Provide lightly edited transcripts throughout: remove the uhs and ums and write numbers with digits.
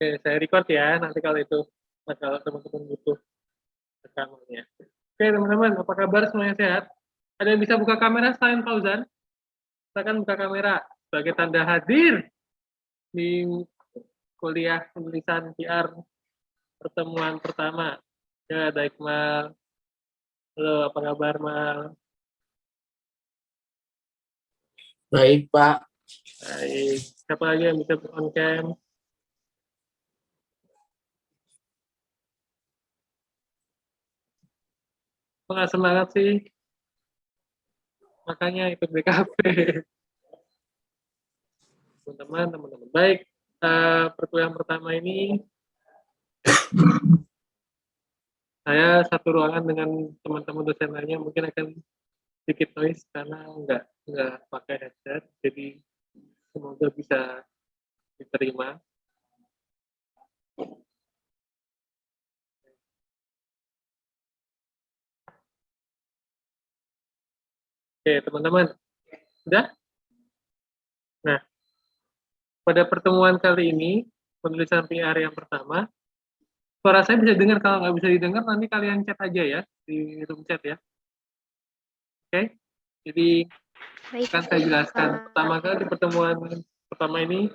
Oke, saya record ya, nanti kalau itu, kalau teman-teman butuh rekamannya. Oke, teman-teman, apa kabar semuanya sehat? Ada yang bisa buka kamera selain Fauzan? Silakan buka kamera sebagai tanda hadir di kuliah penulisan PR pertemuan pertama. Ya, ada Iqmal. Halo, apa kabar, Mal? Baik, Pak. Baik. Siapa lagi yang bisa on cam? Kok nggak semangat sih? Makanya ikut BKP. Teman-teman. Baik, perkuliahan pertama ini saya satu ruangan dengan teman-teman dosen lainnya, mungkin akan sedikit noise karena nggak pakai headset, jadi semoga bisa diterima. Oke, teman-teman, udah? Nah, pada pertemuan kali ini, penulisan PR yang pertama, suara saya bisa dengar. Kalau nggak bisa didengar, nanti kalian chat aja ya, di room chat ya. Oke? Jadi, akan saya jelaskan. Pertama kali di pertemuan pertama ini,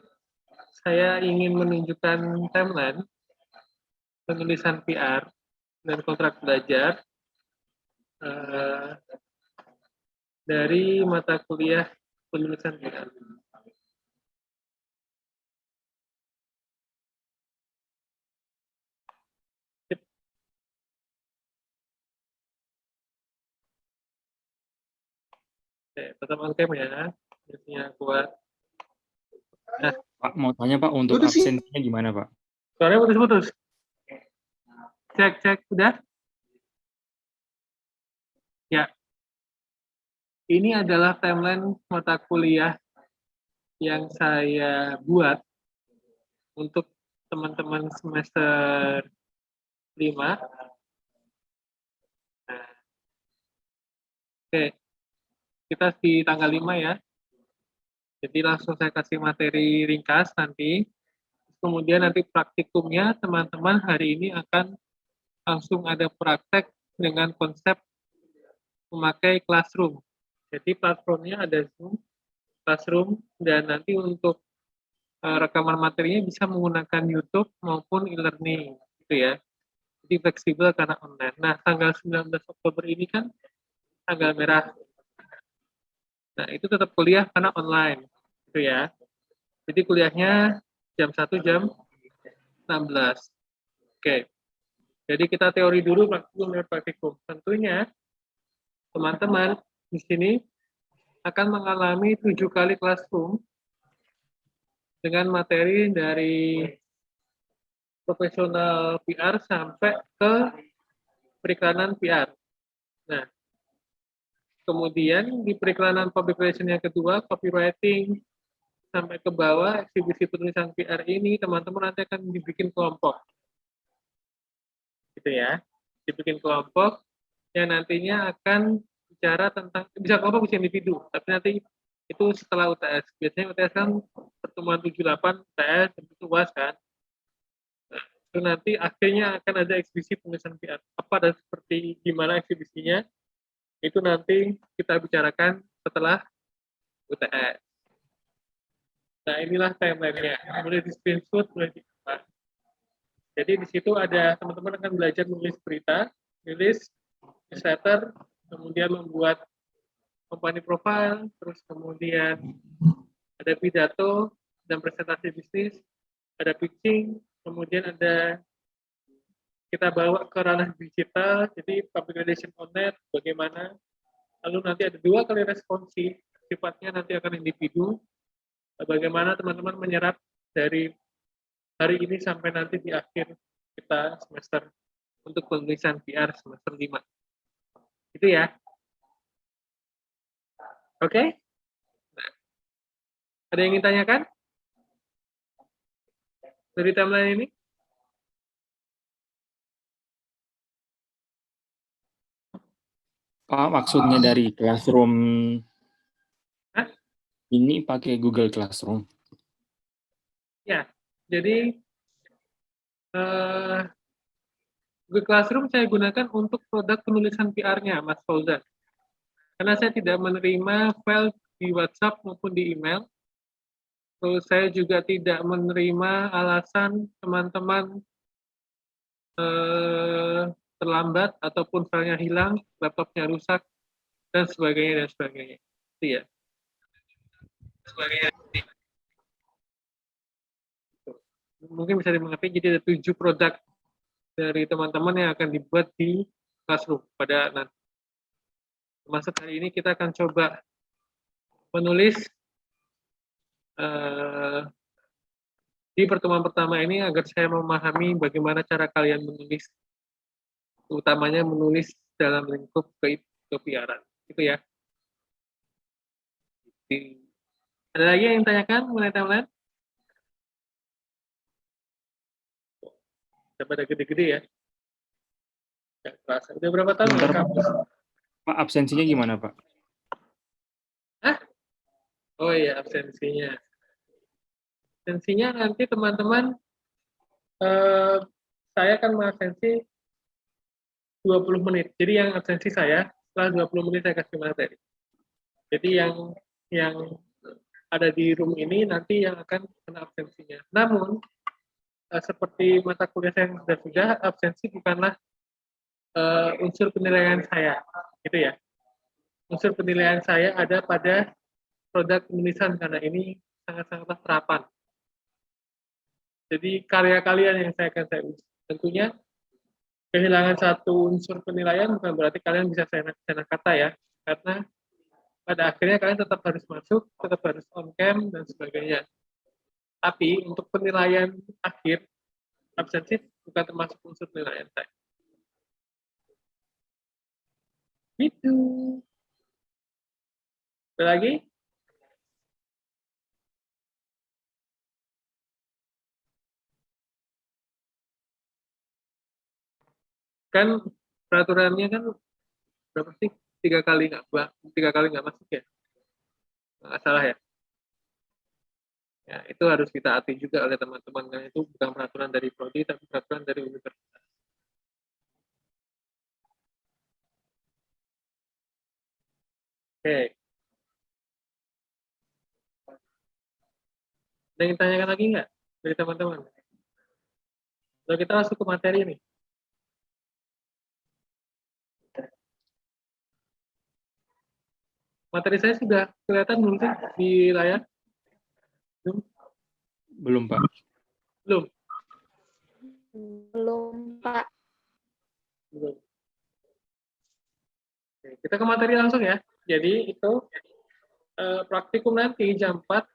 saya ingin menunjukkan timeline penulisan PR dan kontrak belajar dari mata kuliah penulisan PR. Oke, tetap on cam ya. Biasanya kuat. Nah, Pak, mau tanya Pak, untuk absensinya gimana Pak? Suaranya putus-putus. Cek, udah? Ya. Ini adalah timeline mata kuliah yang saya buat untuk teman-teman semester 5. Nah, oke, kita di tanggal 5 ya. Jadi langsung saya kasih materi ringkas nanti. Kemudian nanti praktikumnya teman-teman hari ini akan langsung ada praktek dengan konsep memakai Classroom. Jadi platformnya ada Zoom, Classroom, dan nanti untuk rekaman materinya bisa menggunakan YouTube maupun e-learning, gitu ya. Jadi fleksibel karena online. Nah, tanggal 19 Oktober ini kan tanggal merah. Nah, itu tetap kuliah karena online, gitu ya. Jadi kuliahnya jam 1 jam 16. Oke. Jadi kita teori dulu, praktikum dan praktikum. Tentunya teman-teman di sini akan mengalami 7 kali classroom dengan materi dari profesional PR sampai ke periklanan PR. Nah, kemudian di periklanan public relation yang kedua, copywriting, sampai ke bawah, eksibisi penulisan PR ini, teman-teman nanti akan dibikin kelompok. Gitu ya. Dibikin kelompok yang nantinya akan bicara tentang, bisa kelompok, bisa individu, tapi nanti itu setelah UTS. Biasanya UTS kan pertemuan 78 UTS, itu UAS kan. Nah, itu nanti akhirnya akan ada eksibisi penulisan PR. Apa dan seperti gimana eksibisinya, itu nanti kita bicarakan setelah UTS. Nah, inilah timeline-nya. Mulai di screenshot, mulai di apa. Jadi di situ ada teman-teman akan belajar menulis berita, nulis newsletter, kemudian membuat company profile, terus kemudian ada pidato dan presentasi bisnis, ada pitching, kemudian ada kita bawa ke ranah digital, jadi public relation online, bagaimana. Lalu nanti ada 2 kali responsi, sifatnya nanti akan individu, bagaimana teman-teman menyerap dari hari ini sampai nanti di akhir kita semester untuk penulisan PR semester 5. Itu ya. Oke? Nah, ada yang ingin tanyakan? Dari timeline ini? Pak, maksudnya dari Classroom Hah? ini pakai Google Classroom? Ya, jadi eh, Google Classroom saya gunakan untuk produk penulisan PR-nya, Mas Fauzan. Karena saya tidak menerima file di WhatsApp maupun di email. Terus saya juga tidak menerima alasan teman-teman terlambat ataupun filenya hilang, laptopnya rusak, dan sebagainya, dan sebagainya. Itu ya. Mungkin bisa dimengerti, jadi ada 7 produk dari teman-teman yang akan dibuat di Classroom pada nanti. Termasuk hari ini kita akan coba menulis di pertemuan pertama ini agar saya memahami bagaimana cara kalian menulis, utamanya menulis dalam lingkup kepiaran. Itu ya. Ada lagi yang ditanyakan mengenai timeline? Udah pada gede-gede ya. Gak kerasa. Udah berapa tahun Bentar, ya kampus? Pak, absensinya gimana, Pak? Hah? Oh iya, absensinya. Absensinya nanti teman-teman, saya akan mengabsensi 20 menit. Jadi yang absensi saya, setelah 20 menit saya kasih materi. Jadi yang ada di room ini nanti yang akan kena absensinya. Namun, seperti mata kuliah saya yang sudah absensi bukanlah unsur penilaian saya, gitu ya. Unsur penilaian saya ada pada produk penulisan karena ini sangat-sangatlah terapan. Jadi karya kalian yang saya akan saya uji. Tentunya kehilangan satu unsur penilaian bukan berarti kalian bisa seenak kata ya, karena pada akhirnya kalian tetap harus masuk, tetap harus on cam dan sebagainya. Tapi untuk penilaian akhir absensi bukan termasuk unsur penilaian saya. Gitu. Ada lagi? Kan peraturannya kan berapa sih? 3 kali nggak masuk ya? Nggak salah ya? Ya, itu harus ditaati juga oleh teman-teman, karena itu bukan peraturan dari prodi, tapi peraturan dari universitas. Oke. Ada yang tanyakan lagi nggak dari teman-teman? Lalu kita masuk ke materi nih. Materi saya sudah kelihatan belum sih di layar? Belum? Belum, Pak. Belum? Belum, Pak. Belum. Oke, kita ke materi langsung ya. Jadi itu praktikum nanti jam 4,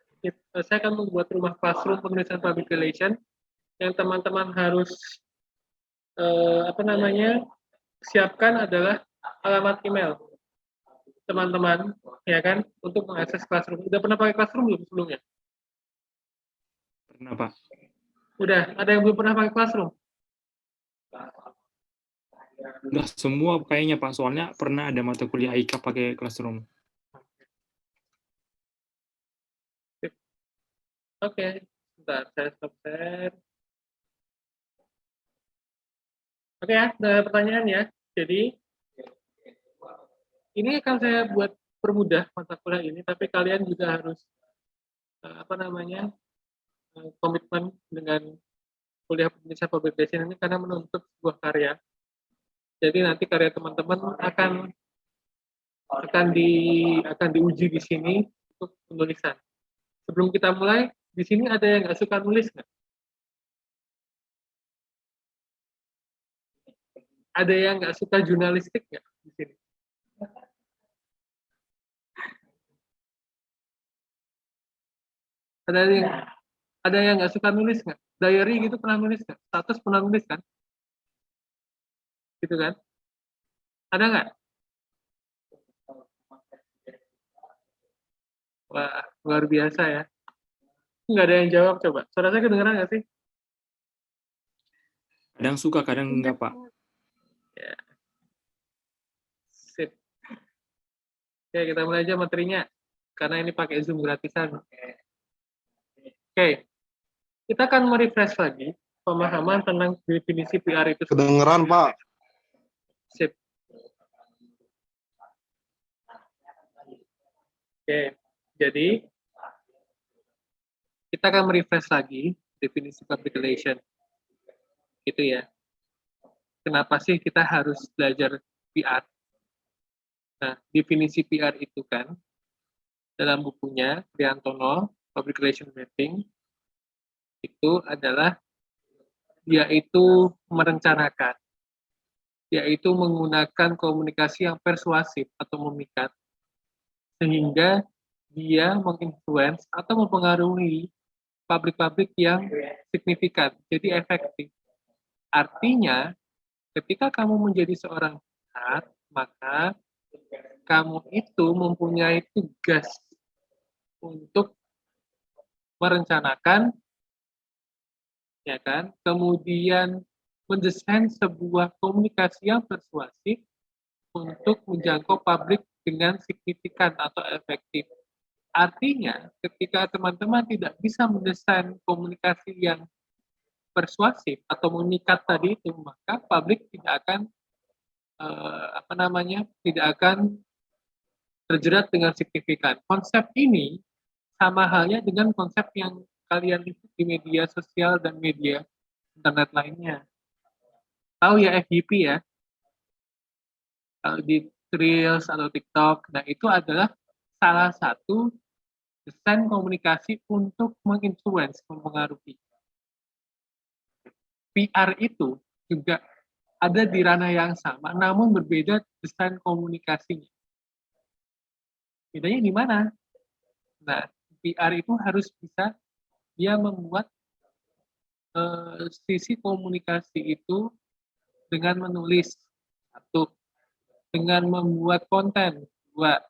saya akan membuat rumah classroom penulisan public relation yang teman-teman harus siapkan adalah alamat email teman-teman, ya kan, untuk mengakses classroom. Udah pernah pakai classroom belum sebelumnya? Pernah, Pak. Udah, ada yang belum pernah pakai classroom? Udah semua kayaknya, Pak. Soalnya pernah ada mata kuliah IKA pakai Classroom. Oke, sebentar, saya stop share. Oke ya, ada pertanyaan ya. Jadi, ini akan saya buat permudah mata kuliah ini, tapi kalian juga harus komitmen dengan kuliah penulisan publication ini karena menuntut sebuah karya. Jadi nanti karya teman-teman akan diuji di sini untuk penulisan. Sebelum kita mulai, di sini ada yang nggak suka nulis nggak? Ada yang nggak suka jurnalistik nggak di sini? Ada yang nggak suka nulis nggak? Diary gitu pernah nulis nggak? Status pernah nulis kan? Gitu kan? Ada nggak? Wah, luar biasa ya. Nggak ada yang jawab coba. Suara saya kedengeran nggak sih? Kadang suka, kadang enggak, Pak. Ya. Sip. Oke, kita mulai aja materinya. Karena ini pakai Zoom gratisan. Oke. Kita akan merefresh lagi pemahaman tentang definisi PR itu. Kedengeran, Pak. Sip. Oke, jadi kita akan merefresh lagi definisi public relation. Gitu ya. Kenapa sih kita harus belajar PR? Nah, definisi PR itu kan dalam bukunya Priantono, Public Relation Mapping, itu adalah dia itu merencanakan, yaitu menggunakan komunikasi yang persuasif atau memikat, sehingga dia menginfluence atau mempengaruhi publik-publik yang signifikan, jadi efektif. Artinya, ketika kamu menjadi seorang PR, maka kamu itu mempunyai tugas untuk merencanakan, ya kan, kemudian mendesain sebuah komunikasi yang persuasif untuk menjangkau publik dengan signifikan atau efektif. Artinya, ketika teman-teman tidak bisa mendesain komunikasi yang persuasif atau mengikat tadi itu, maka publik tidak akan tidak akan terjerat dengan signifikan. Konsep ini sama halnya dengan konsep yang kalian lihat di media sosial dan media internet lainnya. Tahu ya FYP ya? Kalau di Reels atau TikTok, nah itu adalah salah satu desain komunikasi untuk menginfluence, mempengaruhi. PR itu juga ada di ranah yang sama, namun berbeda desain komunikasinya. Bedanya di mana? Nah, PR itu harus bisa dia membuat sisi komunikasi itu dengan menulis, satu, dengan membuat konten, dua,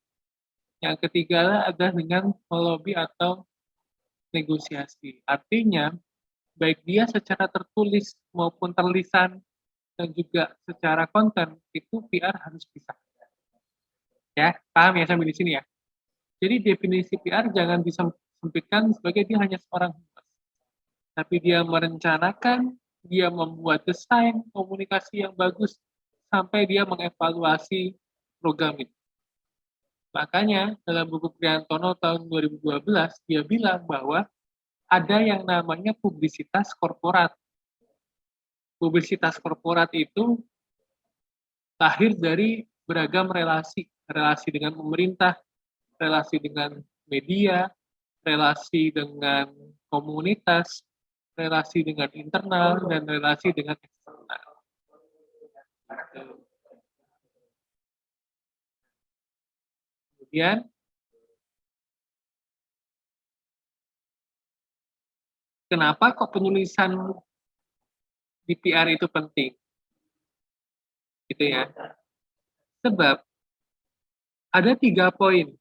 yang ketiga adalah dengan melobi atau negosiasi. Artinya, baik dia secara tertulis maupun terlisan dan juga secara konten, itu PR harus bisa. Ya, paham ya sampai di sini ya? Jadi definisi PR jangan disempitkan sebagai dia hanya seorang humas. Tapi dia merencanakan, dia membuat desain komunikasi yang bagus, sampai dia mengevaluasi program itu. Makanya dalam buku Priantono tahun 2012, dia bilang bahwa ada yang namanya publisitas korporat. Publisitas korporat itu lahir dari beragam relasi. Relasi dengan pemerintah, relasi dengan media, relasi dengan komunitas, relasi dengan internal, dan relasi dengan eksternal. Kemudian, kenapa kok penulisan di PR itu penting? Gitu ya. Sebab ada 3 poin.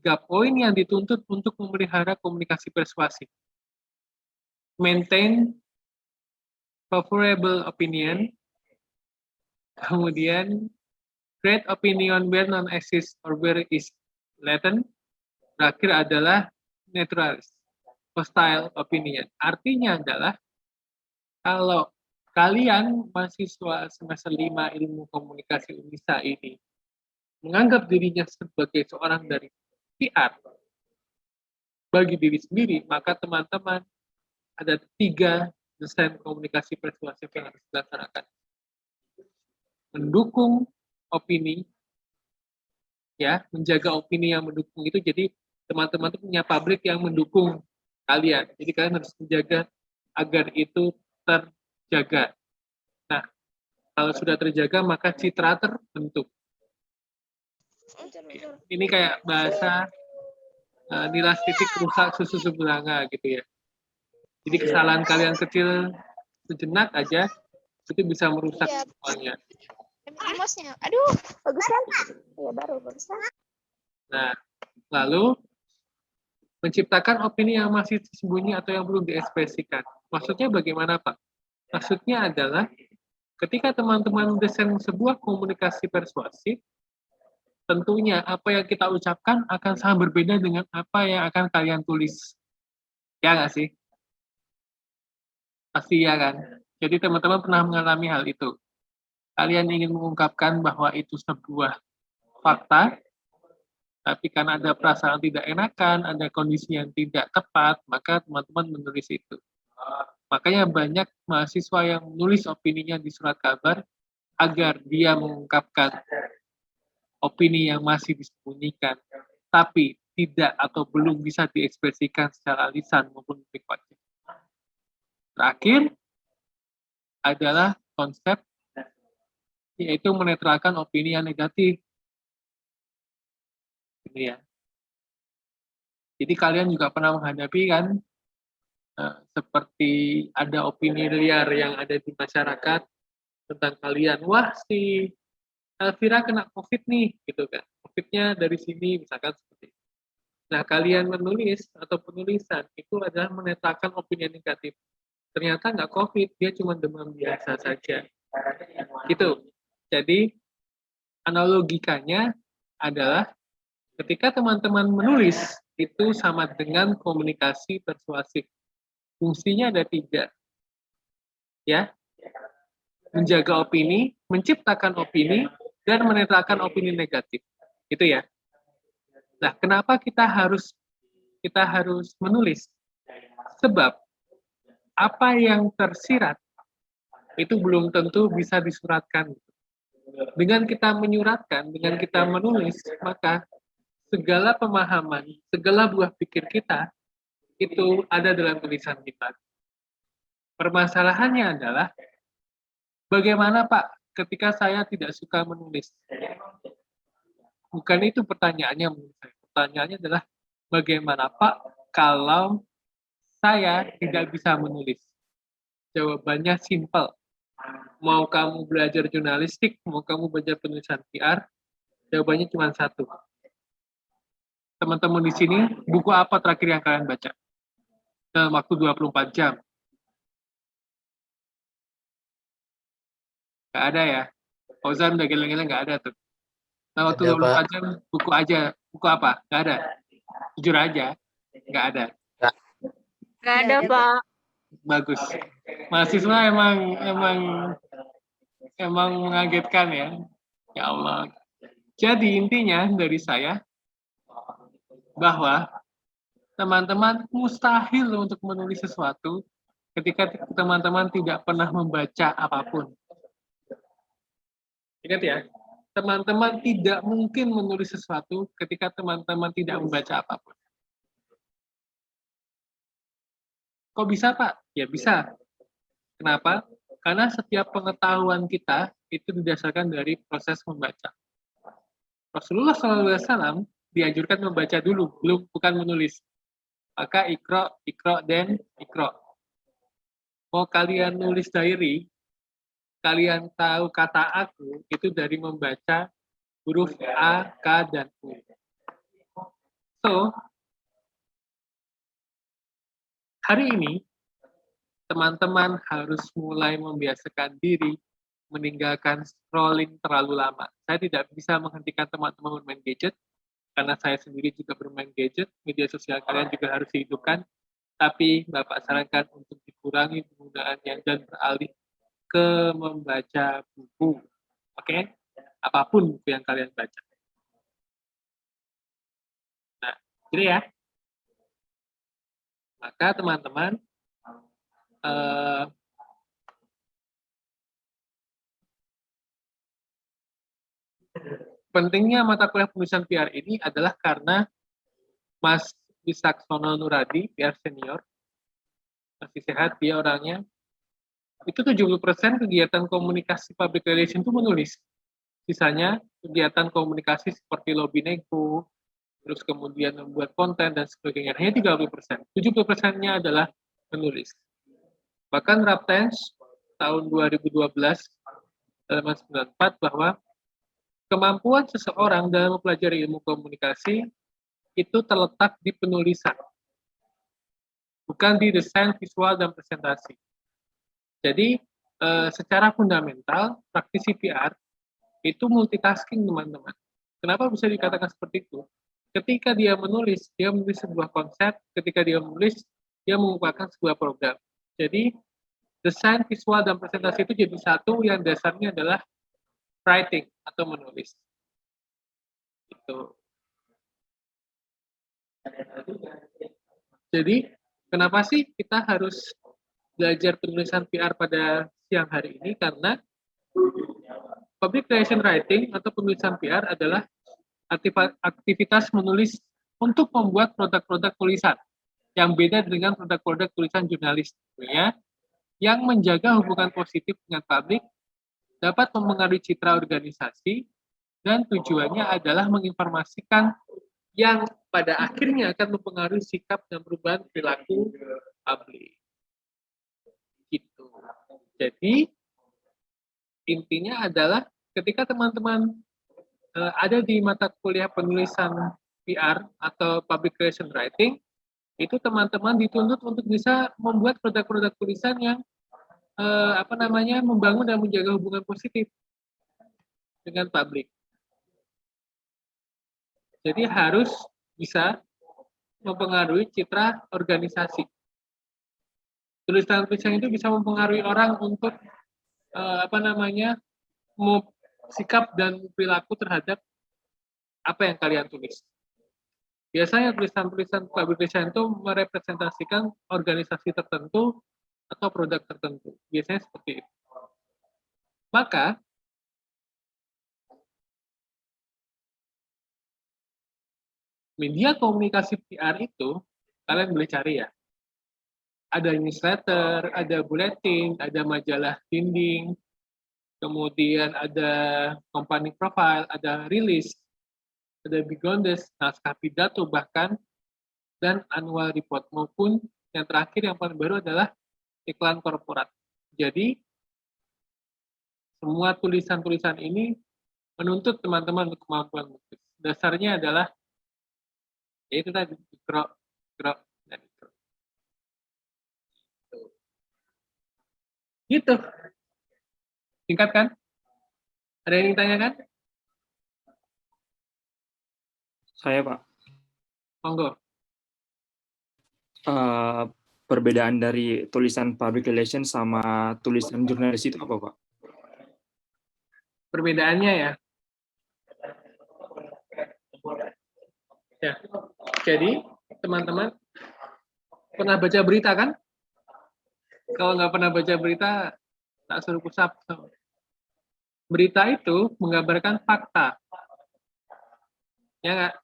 3 poin yang dituntut untuk memelihara komunikasi persuasif. Maintain favorable opinion, kemudian create opinion where none exists or where is latent, terakhir adalah neutralis, hostile opinion. Artinya adalah kalau kalian mahasiswa semester 5 ilmu komunikasi UNISA ini menganggap dirinya sebagai seorang dari PR bagi diri sendiri, maka teman-teman ada 3 desain komunikasi persuasif yang harus dilaksanakan. Mendukung opini, ya, menjaga opini yang mendukung itu. Jadi teman-teman itu punya publik yang mendukung kalian. Jadi kalian harus menjaga agar itu terjaga. Nah, kalau sudah terjaga maka citra terbentuk. Ini kayak bahasa nilas titik rusak susu sebelanga gitu ya. Jadi kesalahan kalian kecil sejenak aja itu bisa merusak semuanya. Aduh, bagus kan? Ya baru bagus kan? Nah, lalu menciptakan opini yang masih tersembunyi atau yang belum diekspresikan. Maksudnya bagaimana, Pak? Maksudnya adalah ketika teman-teman mendesain sebuah komunikasi persuasif, tentunya apa yang kita ucapkan akan sangat berbeda dengan apa yang akan kalian tulis. Ya nggak sih? Pasti ya kan? Jadi teman-teman pernah mengalami hal itu. Kalian ingin mengungkapkan bahwa itu sebuah fakta, tapi karena ada perasaan tidak enakan, ada kondisi yang tidak tepat, maka teman-teman menulis itu. Makanya banyak mahasiswa yang menulis opininya di surat kabar agar dia mengungkapkan opini yang masih disembunyikan, tapi tidak atau belum bisa diekspresikan secara lisan maupun mimik wajah. Terakhir adalah konsep yaitu menetralkan opini yang negatif. Gitu ya. Jadi kalian juga pernah menghadapi kan seperti ada opini liar yang ada di masyarakat tentang kalian. Wah, si Elvira kena COVID nih, gitu kan. COVID-nya dari sini, misalkan seperti itu. Nah, kalian menulis atau penulisan itu adalah menetralkan opini yang negatif. Ternyata nggak COVID, dia cuma demam biasa saja. Gitu. Jadi, analogikanya adalah ketika teman-teman menulis, itu sama dengan komunikasi persuasif. Fungsinya ada 3. Ya, menjaga opini, menciptakan opini, dan menetralkan opini negatif. Itu ya. Nah, kenapa kita harus menulis? Sebab apa yang tersirat itu belum tentu bisa disuratkan. Dengan kita menyuratkan, dengan kita menulis, maka segala pemahaman, segala buah pikir kita itu ada dalam tulisan kita. Permasalahannya adalah bagaimana Pak ketika saya tidak suka menulis? Bukan itu pertanyaannya menurut saya. Pertanyaannya adalah bagaimana Pak kalau saya tidak bisa menulis? Jawabannya simpel. Mau kamu belajar jurnalistik, mau kamu belajar penulisan PR, jawabannya cuma satu. Teman-teman di sini, buku apa terakhir yang kalian baca? Dalam waktu 24 jam. Nggak ada ya? Fauzan udah geleng-geleng nggak ada tuh. Dalam waktu 24 jam, buku aja. Buku apa? Nggak ada. Jujur aja, nggak ada. Nggak ada, Pak. Bagus. Mahasiswa emang mengagetkan ya. Ya Allah. Jadi intinya dari saya bahwa teman-teman mustahil untuk menulis sesuatu ketika teman-teman tidak pernah membaca apapun. Ingat ya, teman-teman tidak mungkin menulis sesuatu ketika teman-teman tidak membaca apapun. Kok bisa, Pak? Ya bisa. Kenapa? Karena setiap pengetahuan kita itu didasarkan dari proses membaca. Rasulullah SAW dianjurkan membaca dulu, bukan menulis. Maka ikro, dan ikro. Mau kalian nulis diary, kalian tahu kata aku itu dari membaca huruf A, K, dan U. So, hari ini, teman-teman harus mulai membiasakan diri meninggalkan scrolling terlalu lama. Saya tidak bisa menghentikan teman-teman bermain gadget, karena saya sendiri juga bermain gadget, media sosial kalian juga harus dihidupkan, tapi Bapak sarankan untuk dikurangi penggunaannya dan beralih ke membaca buku. Oke? Apapun buku yang kalian baca. Nah, jadi ya. Maka teman-teman, pentingnya mata kuliah penulisan PR ini adalah karena Mas Wicaksono Nuradi, PR senior, masih sehat dia orangnya, itu 70% kegiatan komunikasi public relation itu menulis. Sisanya kegiatan komunikasi seperti lobby nego, terus kemudian membuat konten dan sebagainya. Hanya 30%. 70%-nya adalah menulis. Bahkan Raptens tahun 2012 halaman 94 bahwa kemampuan seseorang dalam mempelajari ilmu komunikasi itu terletak di penulisan, bukan di desain visual dan presentasi. Jadi secara fundamental praktisi PR itu multitasking teman-teman. Kenapa bisa dikatakan seperti itu? Ketika dia menulis sebuah konsep, ketika dia menulis, dia mengungkapkan sebuah program. Jadi desain, visual, dan presentasi itu jadi satu yang dasarnya adalah writing atau menulis. Gitu. Jadi, kenapa sih kita harus belajar penulisan PR pada siang hari ini? Karena public relation writing atau penulisan PR adalah aktivitas menulis untuk membuat produk-produk tulisan yang beda dengan produk-produk tulisan jurnalis tentunya, yang menjaga hubungan positif dengan publik, dapat mempengaruhi citra organisasi, dan tujuannya adalah menginformasikan yang pada akhirnya akan mempengaruhi sikap dan perubahan perilaku publik. Gitu. Jadi intinya adalah ketika teman-teman ada di mata kuliah penulisan PR atau public relation writing, itu teman-teman dituntut untuk bisa membuat produk-produk tulisan yang membangun dan menjaga hubungan positif dengan publik. Jadi harus bisa mempengaruhi citra organisasi. Tulisan-tulisan itu bisa mempengaruhi orang untuk sikap dan perilaku terhadap apa yang kalian tulis. Biasanya tulisan-tulisan publication itu merepresentasikan organisasi tertentu atau produk tertentu. Biasanya seperti itu. Maka, media komunikasi PR itu, kalian boleh cari ya. Ada newsletter, ada bulletin, ada majalah dinding, kemudian ada company profile, ada rilis, ada bigondes, naskah pidato bahkan, dan annual report, maupun yang terakhir yang paling baru adalah iklan korporat. Jadi, semua tulisan-tulisan ini menuntut teman-teman untuk kemampuan menulis. Dasarnya adalah, yaitu tadi, gerak, dan gerak. Gitu. Singkat kan? Ada yang ingin tanyakan? Saya, Pak. Monggo. Perbedaan dari tulisan public relation sama tulisan jurnalis itu apa, Pak? Perbedaannya ya. Ya. Jadi, teman-teman pernah baca berita kan? Kalau nggak pernah baca berita, tak suruh pusap. Berita itu menggambarkan fakta. Ya nggak?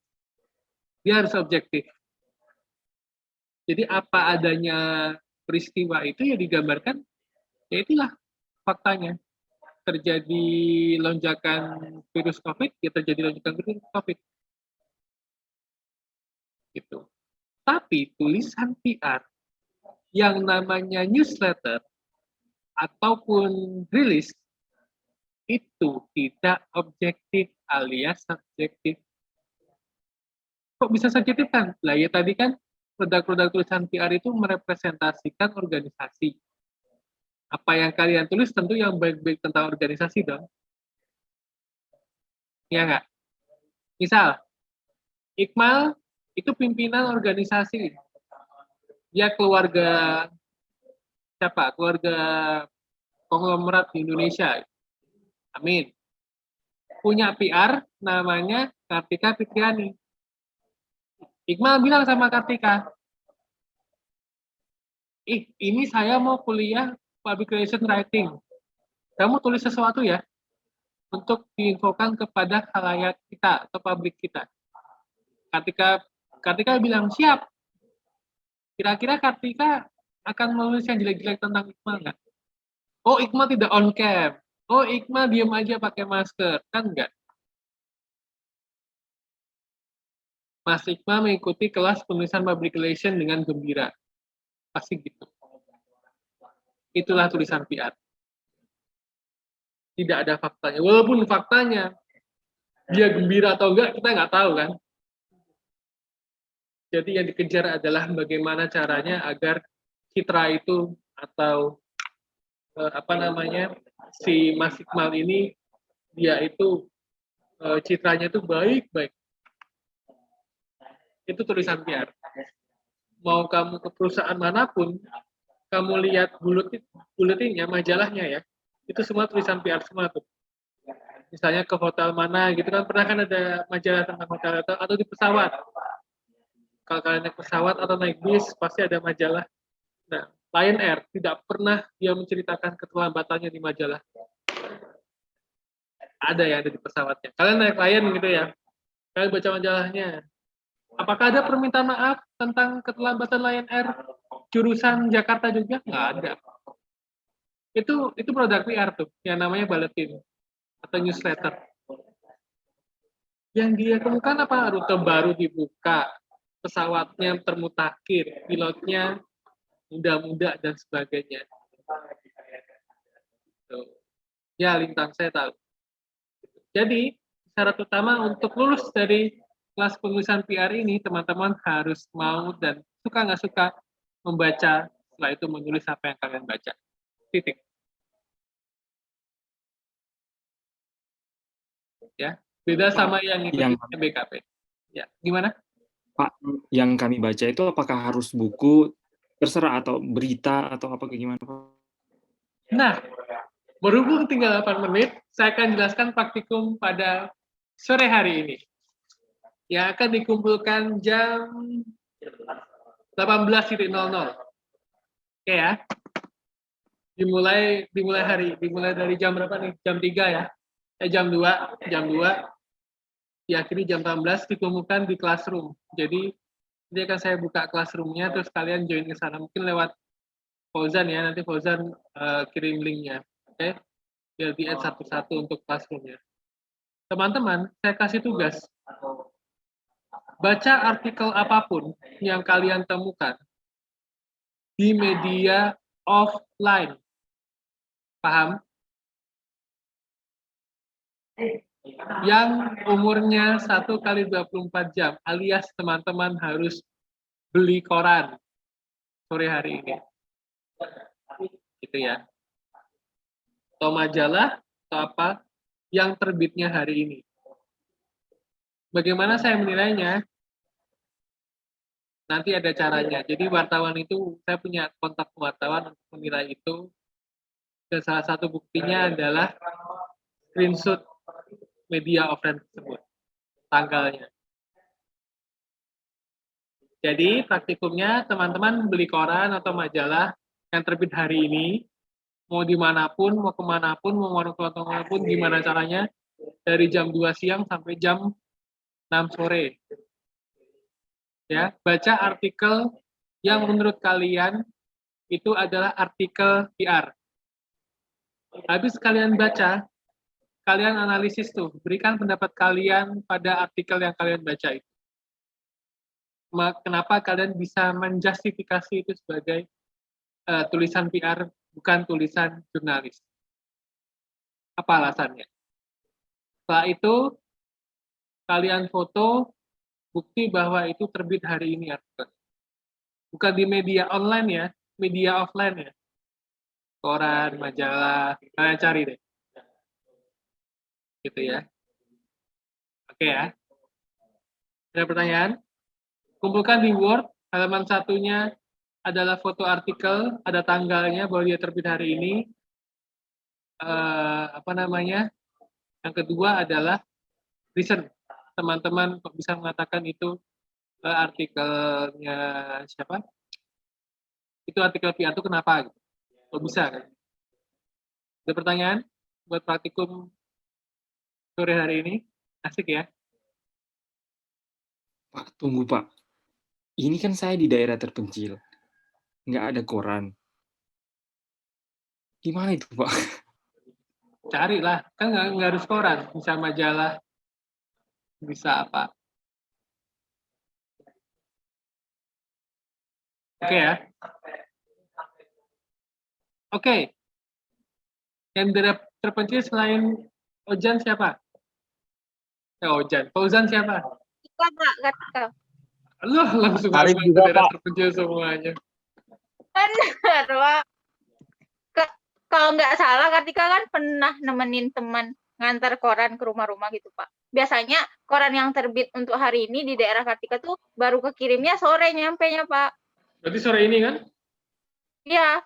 Dia harus objektif. Jadi apa adanya peristiwa itu ya digambarkan, ya itulah faktanya. Terjadi lonjakan virus COVID, ya terjadi lonjakan virus COVID. Gitu. Tapi tulisan PR yang namanya newsletter ataupun rilis itu tidak objektif alias subjektif. Kok bisa subjektif kan? Lah ya tadi kan produk-produk tulisan PR itu merepresentasikan organisasi. Apa yang kalian tulis tentu yang baik-baik tentang organisasi dong. Iya nggak? Misal, Iqmal itu pimpinan organisasi. Dia keluarga siapa? Keluarga konglomerat di Indonesia. Amin. Punya PR namanya Kartika Fitriani. Iqmal bilang sama Kartika, ini saya mau kuliah public relation writing. Kamu tulis sesuatu ya, untuk diinfokan kepada khalayak kita atau publik kita. Kartika bilang, siap. Kira-kira Kartika akan menulis yang jelek-jelek tentang Iqmal nggak? Oh, Iqmal tidak on cam. Oh, Iqmal diam aja pakai masker. Kan enggak? Mas Iqmal mengikuti kelas penulisan public relation dengan gembira. Pasti gitu. Itulah tulisan PR. Tidak ada faktanya. Walaupun faktanya, dia gembira atau enggak, kita nggak tahu kan. Jadi yang dikejar adalah bagaimana caranya agar citra itu atau si Mas Iqmal ini, dia itu citranya itu baik-baik. Itu tulisan PR. Mau kamu ke perusahaan manapun, kamu lihat buletinnya, majalahnya ya, itu semua tulisan PR semua tuh. Misalnya ke hotel mana gitu kan, pernah kan ada majalah tentang hotel atau di pesawat. Kalau kalian naik pesawat atau naik bis, pasti ada majalah. Nah, Lion Air tidak pernah dia menceritakan keterlambatannya di majalah. Ada yang ada di pesawatnya. Kalian naik Lion gitu ya, kalian baca majalahnya. Apakah ada permintaan maaf tentang keterlambatan Lion Air jurusan Jakarta juga? Nggak ada. Itu produk PR tuh, yang namanya bulletin atau newsletter. Yang dia temukan apa? Rute baru dibuka, pesawatnya termutakhir, pilotnya muda-muda dan sebagainya. Tuh. Ya, Lintang saya tahu. Jadi, syarat utama untuk lulus dari kelas penulisan PR ini, teman-teman harus mau dan suka nggak suka membaca, setelah itu menulis apa yang kalian baca. Titik. Ya, beda sama yang ikut BKP. Ya, gimana? Pak, yang kami baca itu apakah harus buku, terserah, atau berita, atau apa kayak gimana, Pak? Nah, berhubung tinggal 8 menit, saya akan jelaskan praktikum pada sore hari ini. Yang akan dikumpulkan jam 18.00. Oke ya. Dimulai dari jam berapa nih? Jam 3 ya. Jam 2, diakhiri jam 18, dikumpulkan di classroom. Jadi nanti akan saya buka classroom-nya, terus kalian join ke sana. Mungkin lewat Fauzan ya, nanti Fauzan kirim link-nya. Oke, biar di-add satu-satu untuk classroom-nya. Teman-teman, saya kasih tugas. Baca artikel apapun yang kalian temukan di media offline. Paham? Yang umurnya 1 kali 24 jam, alias teman-teman harus beli koran sore hari ini. Gitu ya. Atau majalah, atau apa, yang terbitnya hari ini. Bagaimana saya menilainya? Nanti ada caranya. Jadi wartawan itu, saya punya kontak wartawan untuk menilai itu. Dan salah satu buktinya adalah screenshot media offline tersebut, tanggalnya. Jadi praktikumnya teman-teman beli koran atau majalah yang terbit hari ini, mau dimanapun, mau kemanapun, mau kemanapun, gimana caranya, dari jam 2 siang sampai jam 6 sore. Ya, baca artikel yang menurut kalian itu adalah artikel PR. Habis kalian baca, kalian analisis tuh, berikan pendapat kalian pada artikel yang kalian baca itu. Kenapa kalian bisa menjustifikasi itu sebagai tulisan PR, bukan tulisan jurnalis? Apa alasannya? Setelah itu, kalian foto bukti bahwa itu terbit hari ini artikel. Bukan di media online ya, media offline ya. Koran, majalah, kalian cari deh. Gitu ya. Oke ya. Ada pertanyaan? Kumpulkan di Word, halaman satunya adalah foto artikel, ada tanggalnya bahwa dia terbit hari ini. Yang kedua adalah reason. Teman-teman kok bisa mengatakan itu artikelnya siapa? Itu artikel PR itu kenapa? Gitu. Kok bisa kan? Ada pertanyaan buat praktikum sore hari ini? Asik ya? Pak, tunggu Pak. Ini kan saya di daerah terpencil. Nggak ada koran. Gimana itu Pak? Carilah, kan nggak harus koran. Bisa majalah, bisa apa. Oke ya? Oke. Yang daerah terpencil selain Ojan siapa? Ojan. Fauzan siapa? Kak, Kak. Loh, langsung Arif masuk juga, daerah Pak. terpencil semuanya. Benar, Pak. Kalau nggak salah, Kartika kan pernah nemenin teman ngantar koran ke rumah-rumah gitu, Pak. Biasanya koran yang terbit untuk hari ini di daerah Kartika tuh baru kekirimnya sore nyampenya, Pak. Berarti sore ini kan? Iya,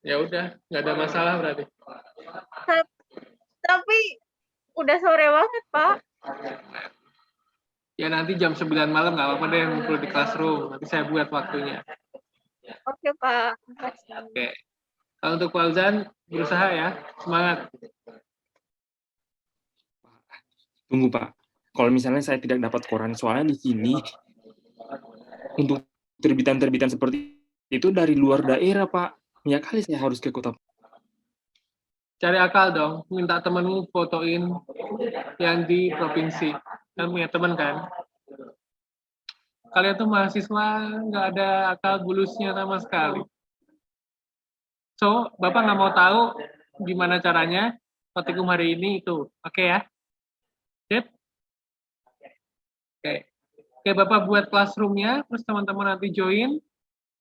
Ya udah, nggak ada masalah berarti. tapi udah sore banget, Pak. Ya nanti jam 9 malam nggak apa-apa deh ngumpul di classroom. Nanti saya buat waktunya. Oke, Pak. Makasih. Oke. Kalau untuk Fauzan, berusaha ya. Semangat. Tunggu Pak, kalau misalnya saya tidak dapat koran, soalnya di sini untuk terbitan-terbitan seperti itu dari luar daerah Pak. Ya kali saya harus ke kota. Cari akal dong. Minta temenmu fotoin yang di provinsi. Kan punya temen kan? Kalian tuh mahasiswa nggak ada akal bulusnya sama sekali. So, Bapak nggak mau tahu gimana caranya praktikum hari ini itu. Oke ya? Sip? Oke. Oke, Bapak buat classroom-nya, terus teman-teman nanti join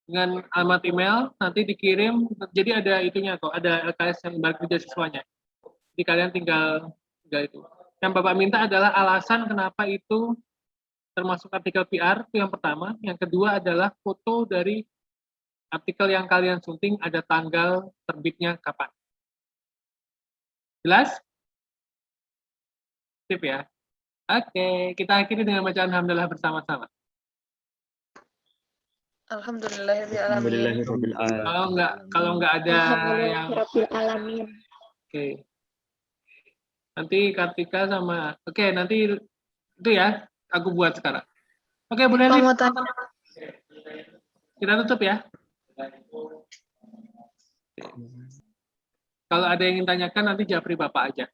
dengan alamat email, nanti dikirim, jadi ada itunya kok, ada LKS yang balik kerja siswanya. Jadi kalian tinggal itu. Yang Bapak minta adalah alasan kenapa itu termasuk artikel PR, itu yang pertama. Yang kedua adalah foto dari artikel yang kalian sunting, ada tanggal terbitnya kapan. Jelas? Sip ya? Oke, kita akhiri dengan bacaan hamdalah bersama-sama. Alhamdulillahirabbil alamin. Kalau nggak ada yang alamin. Oke. Nanti Kartika sama nanti itu ya aku buat sekarang. Oke, Bu Nelly. Kita tutup ya. Kalau ada yang ingin tanyakan nanti japri Bapak aja.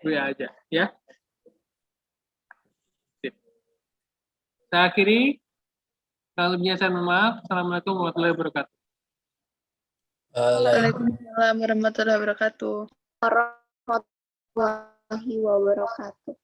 WA aja ya. Sip. Saya akhiri. Kalau lebihnya saya mohon maaf. Assalamualaikum warahmatullahi wabarakatuh. Waalaikumsalam warahmatullahi wabarakatuh. Warahmatullahi wabarakatuh.